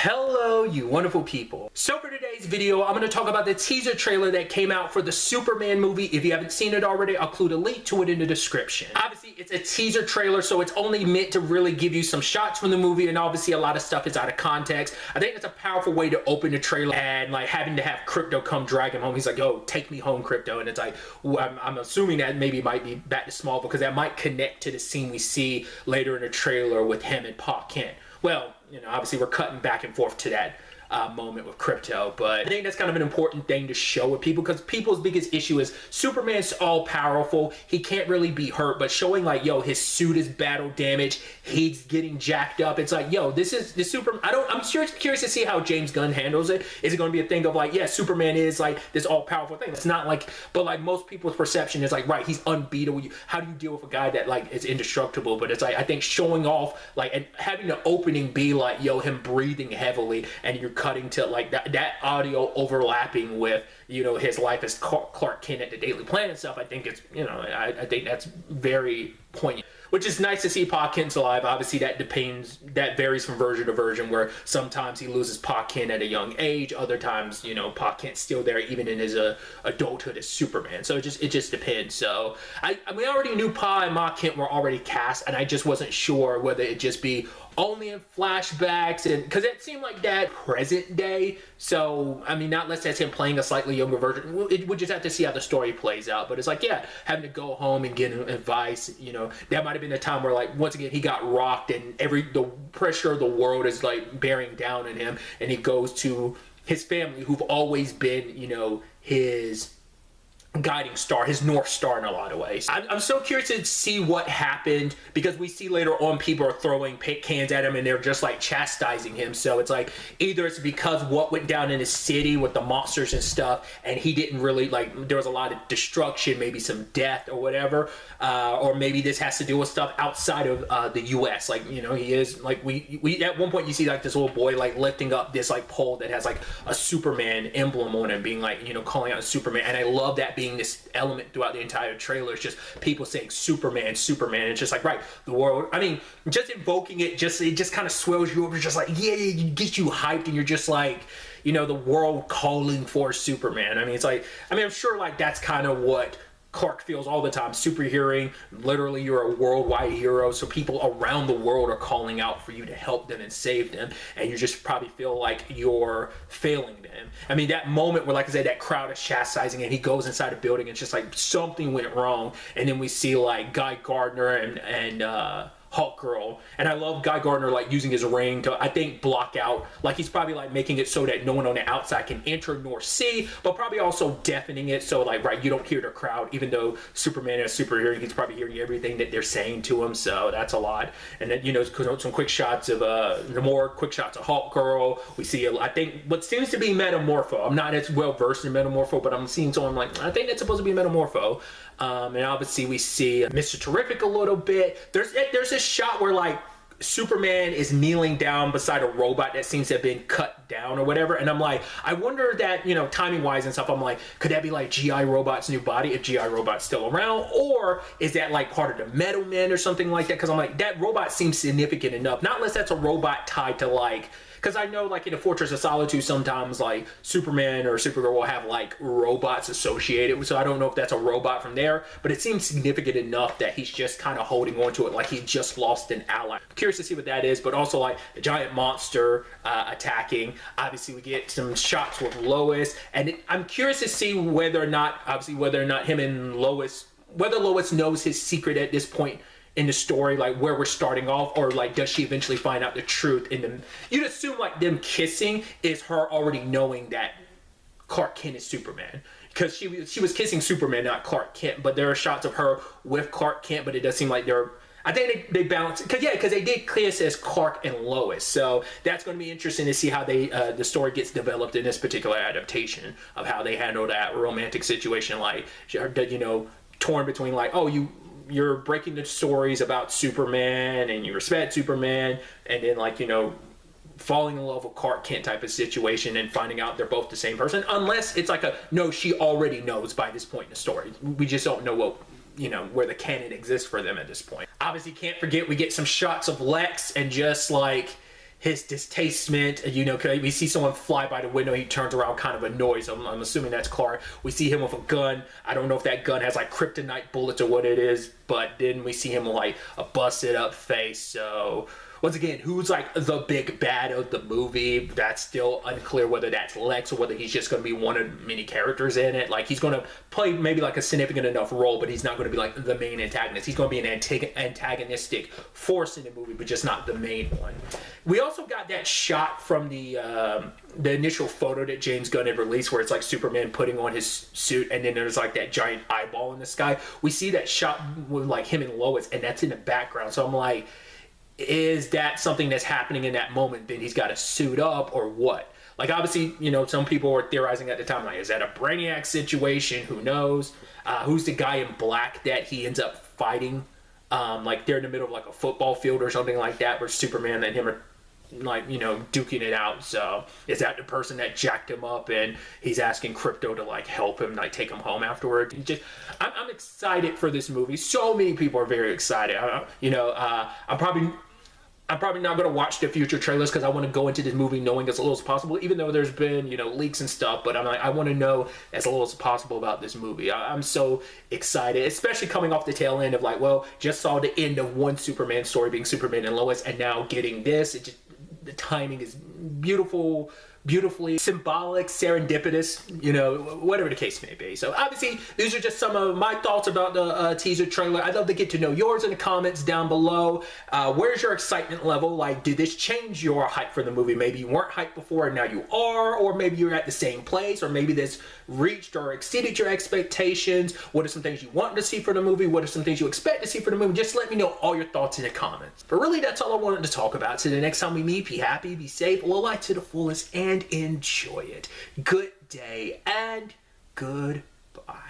Hello, you wonderful people. So for today's video, I'm going to talk about the teaser trailer that came out for the Superman movie. If you haven't seen it already, I'll include a link to it in the description. Obviously, it's a teaser trailer, so it's only meant to really give you some shots from the movie, and obviously a lot of stuff is out of context. I think it's a powerful way to open the trailer, and like having to have Crypto come drag him home. He's like, yo, take me home, Crypto. And it's like, well, I'm assuming that maybe might be back to Small, because that might connect to the scene we see later in the trailer with him and Pa Kent. Well, you know, obviously we're cutting back and forth to that moment with Crypto, but I think that's kind of an important thing to show with people, because people's biggest issue is Superman's all powerful, he can't really be hurt, but showing like, yo, his suit is battle damaged, he's getting jacked up. It's like, yo, this is the Superman. I'm curious to see how James Gunn handles it. Is it going to be a thing of like, yeah, Superman is like this all powerful thing? It's not like, but like most people's perception is like, right, he's unbeatable. How do you deal with a guy that like is indestructible? But it's like, I think showing off like, and having the opening be like, yo, him breathing heavily, and you're cutting to like that audio overlapping with, you know, his life as Clark Kent at the Daily Planet and stuff. I think it's, you know, I think that's very poignant, which is nice to see Pa Kent's alive. Obviously that varies from version to version, where sometimes he loses Pa Kent at a young age, other times, you know, Pa Kent's still there even in his adulthood as Superman. So it just depends. So we already knew Pa and Ma Kent were already cast, and I just wasn't sure whether it just be only in flashbacks, and because it seemed like that present day. So I mean, not unless that's him playing a slightly younger version. We'll just have to see how the story plays out. But it's like, yeah, having to go home and get advice, you know, that might have been the time where like once again he got rocked, and the pressure of the world is like bearing down on him, and he goes to his family, who've always been, you know, his guiding star, his North Star in a lot of ways. I'm so curious to see what happened, because we see later on people are throwing paint cans at him and they're just like chastising him. So it's like, either it's because what went down in his city with the monsters and stuff, and he didn't really like, there was a lot of destruction, maybe some death or whatever, or maybe this has to do with stuff outside of the US. Like, you know, he is like, we at one point you see like this little boy like lifting up this like pole that has like a Superman emblem on it, being like, you know, calling out Superman. And I love that being this element throughout the entire trailer. It's just people saying Superman, Superman. It's just like, right, the world, I mean, just invoking it just kind of swells you over, just like, yeah, it gets you hyped, and you're just like, you know, the world calling for Superman. I mean, it's like, I mean, I'm sure like that's kind of what Clark feels all the time. Superhero, literally you're a worldwide hero, so people around the world are calling out for you to help them and save them, and you just probably feel like you're failing them. I mean, that moment where, like I said, that crowd is chastising, and he goes inside a building, and it's just like something went wrong, and then we see like Guy Gardner and Hulk Girl, and I love Guy Gardner like using his ring to, I think, block out, like he's probably like making it so that no one on the outside can enter nor see, but probably also deafening it, so like, right, you don't hear the crowd, even though Superman is super hearing, he's probably hearing everything that they're saying to him. So that's a lot. And then, you know, some quick shots of more quick shots of Hulk Girl. We see I think what seems to be Metamorpho. I'm not as well versed in Metamorpho, but I'm seeing, so I'm like, I think that's supposed to be Metamorpho. And obviously we see Mr. Terrific a little bit. There's a shot where like Superman is kneeling down beside a robot that seems to have been cut down or whatever, and I'm like, I wonder that, you know, timing wise and stuff, I'm like, could that be like G.I. Robot's new body, if G.I. Robot's still around, or is that like part of the Metal Men or something like that? Because I'm like, that robot seems significant enough, not unless that's a robot tied to like, because I know like in a Fortress of Solitude sometimes like Superman or Supergirl will have like robots associated, so I don't know if that's a robot from there, but it seems significant enough that he's just kind of holding on to it like he just lost an ally. I'm curious to see what that is, but also like the giant monster attacking. Obviously we get some shots with Lois, and I'm curious to see whether or not, obviously whether or not him and Lois, whether Lois knows his secret at this point in the story, like where we're starting off, or like does she eventually find out the truth in them. You'd assume like them kissing is her already knowing that Clark Kent is Superman, because she was kissing Superman, not Clark Kent, but there are shots of her with Clark Kent, but it does seem like they're, I think they balance, because they did kiss as Clark and Lois, so that's going to be interesting to see how they the story gets developed in this particular adaptation, of how they handle that romantic situation, like, you know, torn between like, oh, you're breaking the stories about Superman and you respect Superman, and then like, you know, falling in love with Clark Kent type of situation and finding out they're both the same person, unless it's like a, no, she already knows by this point in the story. We just don't know what, you know, where the canon exists for them at this point. Obviously can't forget we get some shots of Lex, and just like, his distastement, you know, cause we see someone fly by the window, he turns around kind of annoyed, so I'm assuming that's Clark. We see him with a gun. I don't know if that gun has like kryptonite bullets or what it is, but then we see him with like a busted up face. So once again, who's like the big bad of the movie? That's still unclear, whether that's Lex or whether he's just going to be one of many characters in it. Like, he's going to play maybe like a significant enough role, but he's not going to be like the main antagonist. He's going to be an antagonistic force in the movie, but just not the main one. We also got that shot from the initial photo that James Gunn had released, where it's like Superman putting on his suit, and then there's like that giant eyeball in the sky. We see that shot with like him and Lois, and that's in the background. So I'm like, is that something that's happening in that moment? Then he's got to suit up, or what? Like, obviously, you know, some people were theorizing at the time, like, is that a Brainiac situation? Who knows? Who's the guy in black that he ends up fighting? Like, they're in the middle of like a football field or something like that, where Superman and him are like, you know, duking it out. So is that the person that jacked him up, and he's asking Crypto to like help him, like take him home afterward? I'm excited for this movie. So many people are very excited. I'm probably not going to watch the future trailers, because I want to go into this movie knowing as little as possible, even though there's been, you know, leaks and stuff. But I'm like, I want to know as little as possible about this movie. I'm so excited, especially coming off the tail end of like, well, just saw the end of one Superman story being Superman and Lois, and now getting this. The timing is beautiful, beautifully symbolic, serendipitous, you know, whatever the case may be. So obviously, these are just some of my thoughts about the teaser trailer. I'd love to get to know yours in the comments down below. Where's your excitement level? Like, did this change your hype for the movie? Maybe you weren't hyped before and now you are, or maybe you're at the same place, or maybe this reached or exceeded your expectations. What are some things you want to see for the movie? What are some things you expect to see for the movie? Just let me know all your thoughts in the comments. But really, that's all I wanted to talk about. So the next time we meet, be happy, be safe, live life to the fullest, and enjoy it. Good day and good